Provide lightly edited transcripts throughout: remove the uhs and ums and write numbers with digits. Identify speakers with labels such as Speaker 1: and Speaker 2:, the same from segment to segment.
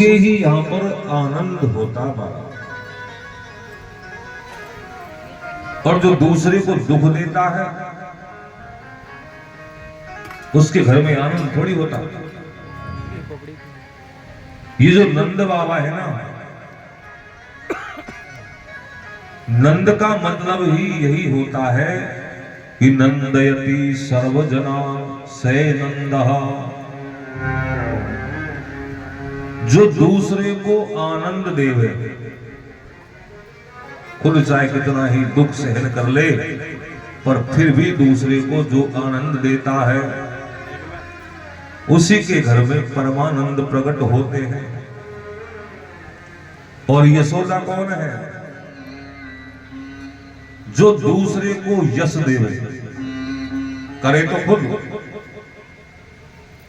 Speaker 1: उसके ही यहाँ पर आनंद होता महाराज। और जो दूसरे को दुख देता है उसके घर में आनंद थोड़ी होता। ये जो नंद बाबा है ना, नंद का मतलब ही यही होता है कि नंदयति सर्वजना से नंदः, जो दूसरे को आनंद देवे। खुद चाहे कितना ही दुख सहन कर ले पर फिर भी दूसरे को जो आनंद देता है उसी के घर में परमानंद प्रकट होते हैं। और यशोदा कौन है? जो दूसरे को यश देवे, करे तो खुद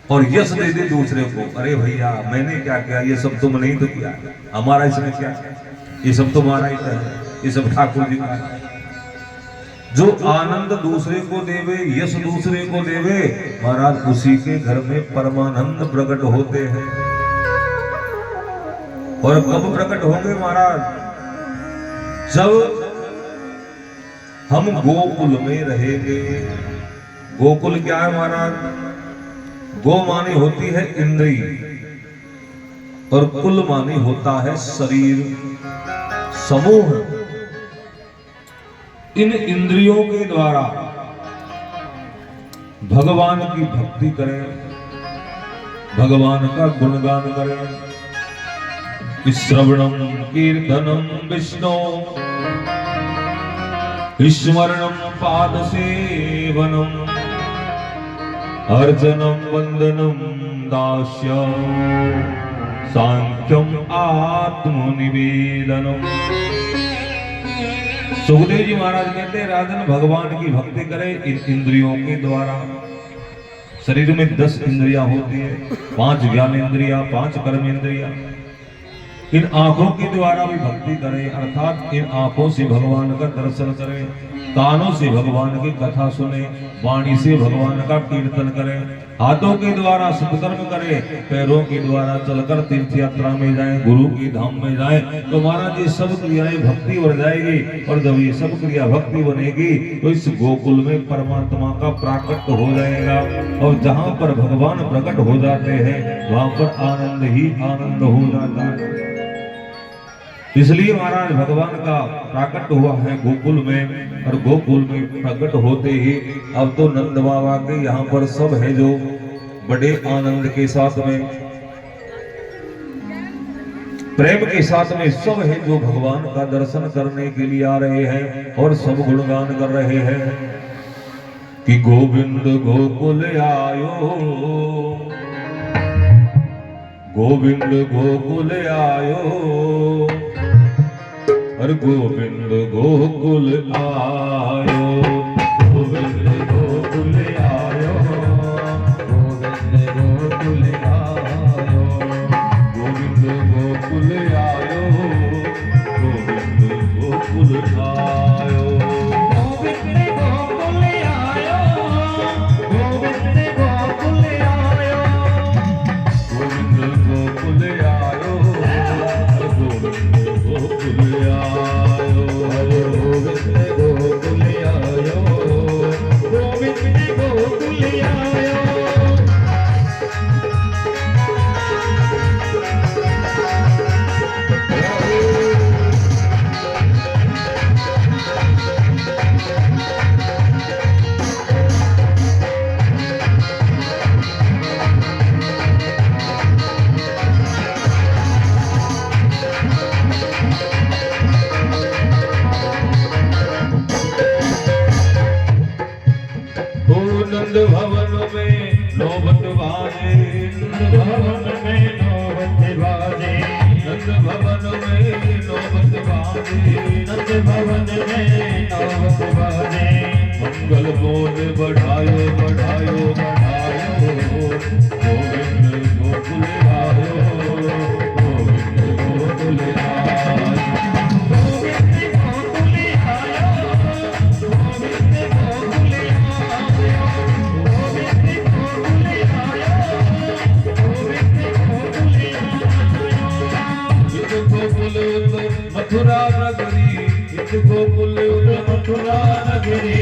Speaker 1: और यश दे दे दूसरे को। अरे भैया मैंने क्या किया, ये सब तुमने ही तो किया, हमारा इसमें क्या, ये सब तुम्हारा ही है, ये सब ठाकुर जी का। जो आनंद दूसरे को देवे, यश दूसरे को देवे, महाराज उसी के घर में परमानंद प्रकट होते हैं। और कब प्रकट होंगे महाराज? जब हम गोकुल में रहेंगे। गोकुल क्या है महाराज? गो मानी होती है इंद्री और कुल मानी होता है शरीर, समूह। इन इंद्रियों के द्वारा भगवान की भक्ति करें, भगवान का गुणगान करें। श्रवणम कीर्तनम विष्णु, स्मरणम पाद सेवनम, अर्चनम वंदनम दास्यम, सांख्यम आत्मनिवेदनम। सुखदेव जी महाराज कहते हैं राजन भगवान की भक्ति करे इन इंद्रियों के द्वारा। शरीर में 10 इंद्रियां होती है, 5 ज्ञान इंद्रियां, 5 कर्म इंद्रियां। इन आंखों के द्वारा भी भक्ति करें, अर्थात इन आंखों से भगवान का दर्शन करें, कानों से भगवान की कथा सुने, वाणी से भगवान का कीर्तन करें, हाथों के द्वारा सत्कर्म करें, पैरों के द्वारा चलकर तीर्थ यात्रा में जाएं, गुरु की धाम में जाएं, तो महाराज ये सब क्रियाएं भक्ति बढ़ जाएगी। और जब ये सब क्रिया भक्ति बनेगी तो इस गोकुल में परमात्मा का प्राकट हो जाएगा। और जहां पर भगवान प्रकट हो जाते हैं वहां पर आनंद ही आनंद हो जाता है। इसलिए महाराज भगवान का प्राकट हुआ है गोकुल में। और गोकुल में प्रकट होते ही अब तो नंद बाबा के यहाँ पर सब है जो बड़े आनंद के साथ में, प्रेम के साथ में सब है जो भगवान का दर्शन करने के लिए आ रहे हैं और सब गुणगान कर रहे हैं कि गोविंद गोकुल आयो, गोविंद गोकुल आयो, हर गोविंद गोकुल आयो, गोविंद गोकुल आयो, गोविंद गोकुल आयो, गोविंद गोकुल आयो, गोविंद गोकुल आयो, गोविंद गोकुल आयो, गोविंद गोकुल आयो, गोविंद गोकुल आयो, गोविंद गोकुल आयो, गोविंद गोकुल आयो, गोविंद गोकुल आयो। नंद भवन में नौबत बाजे, नंद भवन में नौबत बाजे, नंद भवन में नौबत बाजे, नंद भवन में नौबत बाजे। मंगल बोल बढ़ायो बढ़ायो बढ़ायो, गोविंद गोकुल आयो, गोविंद गोकुल आयो, गोविंद गोकुल आयो, गोविंद गोकुल आयो, गोविंद गोकुल आयो, गोविंद गोकुल आयो। मथुरा नगरी इत गोकुल उत मथुरा नगरी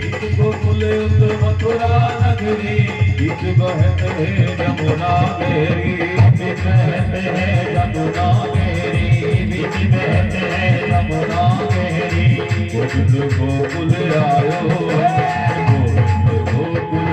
Speaker 1: इत गोकुल उत मथुरा नगरी बीच बहते है यमुना मेरी बीच बहते है यमुना मेरी बीच बहते है यमुना मेरी गोविंद गोकुल आयो गोविंद गोकुल आयो गोविंद गोकुल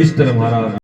Speaker 1: इस तरह महाराज